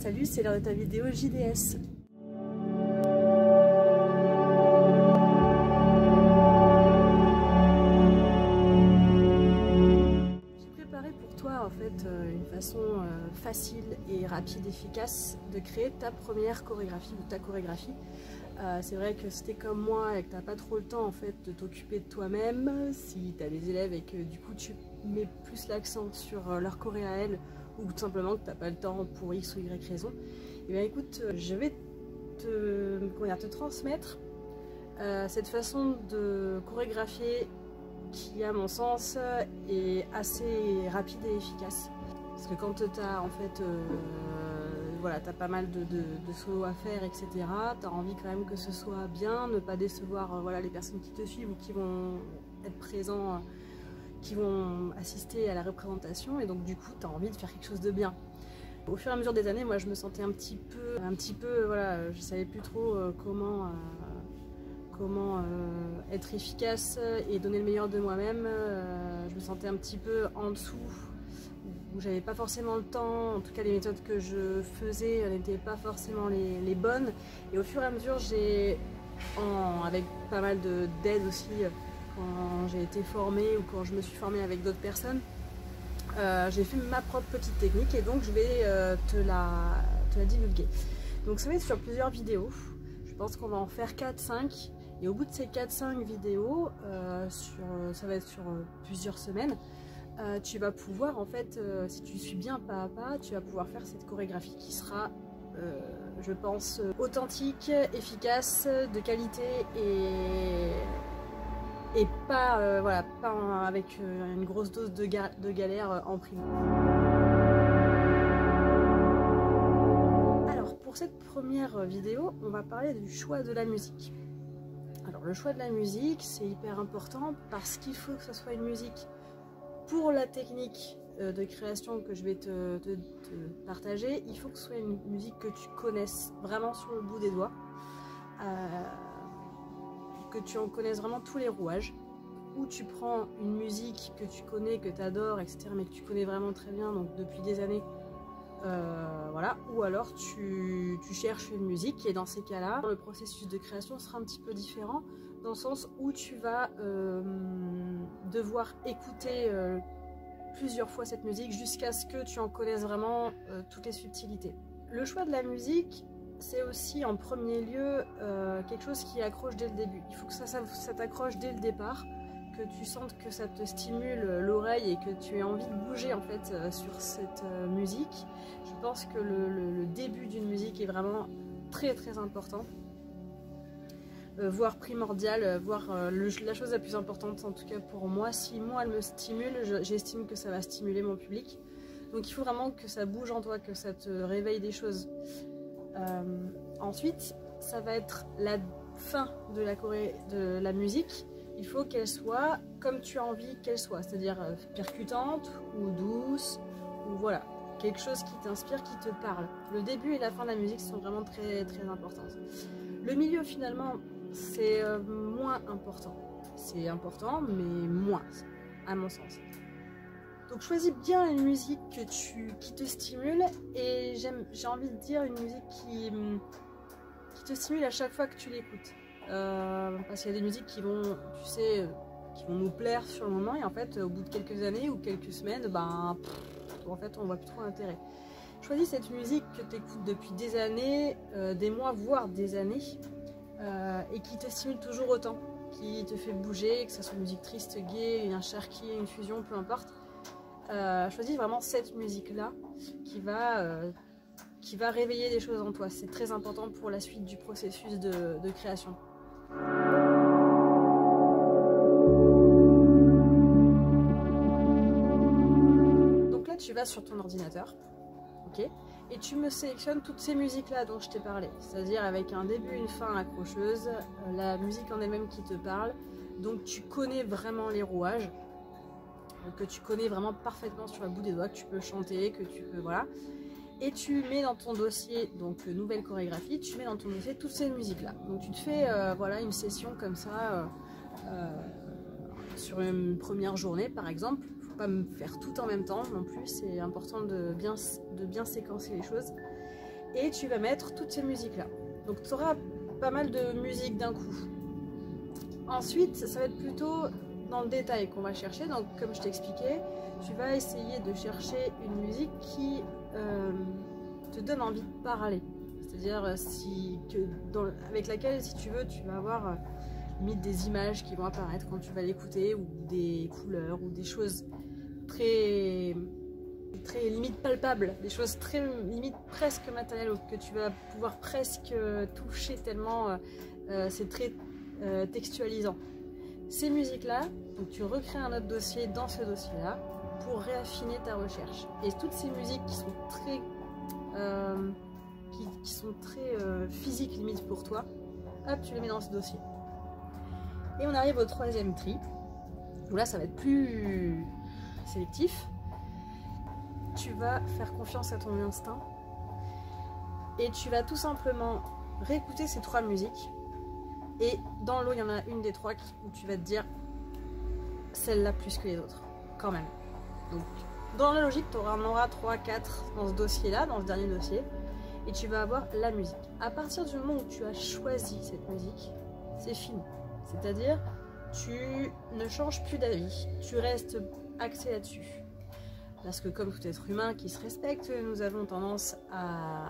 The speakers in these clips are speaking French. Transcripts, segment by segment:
Salut, c'est l'heure de ta vidéo JDS. J'ai préparé pour toi en fait une façon facile et rapide, efficace de créer ta première chorégraphie ou ta chorégraphie. C'est vrai que si t'es comme moi et que t'as pas trop le temps en fait de t'occuper de toi-même, si t'as des élèves et que du coup tu mets plus l'accent sur leur choré à elles, ou tout simplement que t'as pas le temps pour X ou Y raison, et bien écoute, je vais te transmettre cette façon de chorégraphier qui à mon sens est assez rapide et efficace. Parce que quand t'as en fait voilà, t'as pas mal de solos à faire, etc. T'as envie quand même que ce soit bien, ne pas décevoir voilà, les personnes qui te suivent ou qui vont être présents, qui vont assister à la représentation, et donc du coup t'as envie de faire quelque chose de bien. Au fur et à mesure des années, moi je me sentais un petit peu voilà, je savais plus trop comment être efficace et donner le meilleur de moi-même. Je me sentais un petit peu en dessous, où j'avais pas forcément le temps, en tout cas les méthodes que je faisais n'étaient pas forcément les bonnes, et au fur et à mesure avec pas mal d'aide aussi, quand j'ai été formée ou quand je me suis formée avec d'autres personnes, j'ai fait ma propre petite technique, et donc je vais te la divulguer. Donc ça va être sur plusieurs vidéos, je pense qu'on va en faire 4-5, et au bout de ces 4-5 vidéos, ça va être sur plusieurs semaines, tu vas pouvoir en fait, si tu suis bien pas à pas, tu vas pouvoir faire cette chorégraphie qui sera, je pense, authentique, efficace, de qualité, et pas, voilà, pas avec une grosse dose de galère en prime. Alors pour cette première vidéo, on va parler du choix de la musique. Alors le choix de la musique, c'est hyper important parce qu'il faut que ce soit une musique pour la technique de création que je vais te partager. Il faut que ce soit une musique que tu connaisses vraiment sur le bout des doigts, que tu en connaisses vraiment tous les rouages, ou tu prends une musique que tu connais, que tu adores, etc., mais que tu connais vraiment très bien, donc depuis des années, voilà, ou alors tu cherches une musique, et dans ces cas-là, le processus de création sera un petit peu différent, dans le sens où tu vas devoir écouter plusieurs fois cette musique jusqu'à ce que tu en connaisses vraiment toutes les subtilités. Le choix de la musique, c'est aussi en premier lieu quelque chose qui accroche dès le début. Il faut que ça t'accroche dès le départ, que tu sentes que ça te stimule l'oreille et que tu aies envie de bouger en fait sur cette musique. Je pense que le début d'une musique est vraiment très très important, voire primordial, voire la chose la plus importante en tout cas pour moi. Si moi elle me stimule, j'estime que ça va stimuler mon public. Donc il faut vraiment que ça bouge en toi, que ça te réveille des choses. Ensuite, ça va être la fin de la musique. Il faut qu'elle soit comme tu as envie qu'elle soit, c'est-à-dire percutante ou douce, ou voilà, quelque chose qui t'inspire, qui te parle. Le début et la fin de la musique sont vraiment très très importantes. Le milieu finalement, c'est moins important. C'est important, mais moins, à mon sens. Donc choisis bien une musique qui te stimule, et j'ai envie de dire une musique qui te stimule à chaque fois que tu l'écoutes. Parce qu'il y a des musiques qui vont, tu sais, qui vont nous plaire sur le moment, et en fait au bout de quelques années ou quelques semaines, ben en fait on voit plus trop l'intérêt. Choisis cette musique que tu écoutes depuis des années, des mois voire des années, et qui te stimule toujours autant, qui te fait bouger, que ce soit une musique triste, gaie, un charqui, une fusion, peu importe. Choisis vraiment cette musique là qui va réveiller des choses en toi. C'est très important pour la suite du processus de création. Donc là tu vas sur ton ordinateur, ok, et tu me sélectionnes toutes ces musiques là dont je t'ai parlé, c'est-à-dire avec un début, une fin accrocheuse, la musique en elle-même qui te parle, donc tu connais vraiment les rouages, que tu connais vraiment parfaitement sur le bout des doigts, que tu peux chanter, que tu peux, voilà. Et tu mets dans ton dossier, donc nouvelle chorégraphie, tu mets dans ton dossier toutes ces musiques là. Donc tu te fais voilà, une session comme ça sur une première journée par exemple. Faut pas me faire tout en même temps non plus, c'est important de bien séquencer les choses. et tu vas mettre toutes ces musiques-là. Donc tu auras pas mal de musique d'un coup. Ensuite, ça va être plutôt dans le détail qu'on va chercher. Donc comme je t'expliquais, tu vas essayer de chercher une musique qui te donne envie de parler. C'est-à-dire avec laquelle, si tu veux, tu vas avoir limite des images qui vont apparaître quand tu vas l'écouter, ou des couleurs, ou des choses très limite palpables, des choses très limite presque matérielles, que tu vas pouvoir presque toucher tellement c'est très textualisant. Ces musiques-là, donc tu recrées un autre dossier dans ce dossier-là pour réaffiner ta recherche. Et toutes ces musiques qui sont très physiques limite pour toi, hop, tu les mets dans ce dossier. Et on arrive au troisième tri, où là ça va être plus sélectif. Tu vas faire confiance à ton instinct et tu vas tout simplement réécouter ces 3 musiques, et dans l'eau il y en a une des 3 où tu vas te dire celle-là plus que les autres quand même. Donc dans la logique tu en auras 3, 4 dans ce dossier là, dans ce dernier dossier, et tu vas avoir la musique. À partir du moment où tu as choisi cette musique, c'est fini. C'est-à-dire, tu ne changes plus d'avis, tu restes axé là-dessus. Parce que comme tout être humain qui se respecte, nous avons tendance à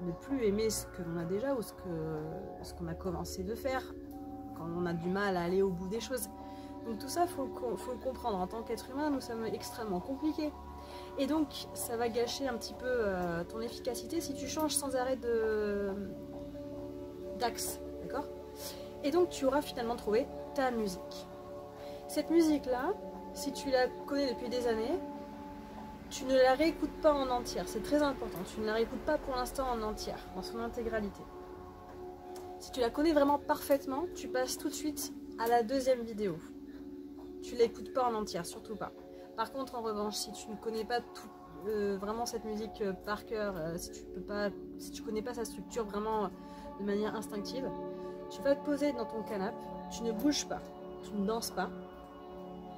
ne plus aimer ce que l'on a déjà, ou ce qu'on a commencé de faire, quand on a du mal à aller au bout des choses. Donc tout ça, il faut le comprendre. En tant qu'être humain, nous sommes extrêmement compliqués. Et donc, ça va gâcher un petit peu ton efficacité si tu changes sans arrêt d'axe, d'accord? Et donc, tu auras finalement trouvé ta musique. Cette musique-là, si tu la connais depuis des années, tu ne la réécoutes pas en entière, c'est très important. Tu ne la réécoutes pas pour l'instant en entière, dans son intégralité. Si tu la connais vraiment parfaitement, tu passes tout de suite à la deuxième vidéo. Tu ne l'écoutes pas en entière, surtout pas. Par contre, en revanche, si tu ne connais pas vraiment cette musique par cœur, si tu connais pas sa structure vraiment de manière instinctive, tu vas te poser dans ton canapé, tu ne bouges pas, tu ne danses pas.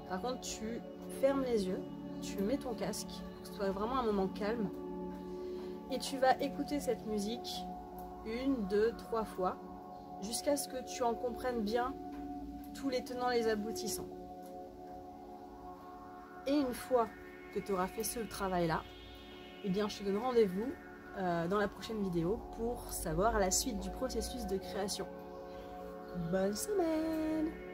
Par contre, tu fermes les yeux, tu mets ton casque, pour que ce soit vraiment un moment calme, et tu vas écouter cette musique 1, 2, 3 fois, jusqu'à ce que tu en comprennes bien tous les tenants et les aboutissants. Et une fois que tu auras fait ce travail-là, eh bien, je te donne rendez-vous dans la prochaine vidéo pour savoir la suite du processus de création. Bonne semaine!